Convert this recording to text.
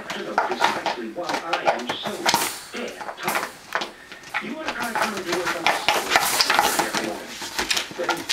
got to know precisely why I am so dead tired. You want to try coming to work on the school every morning. Then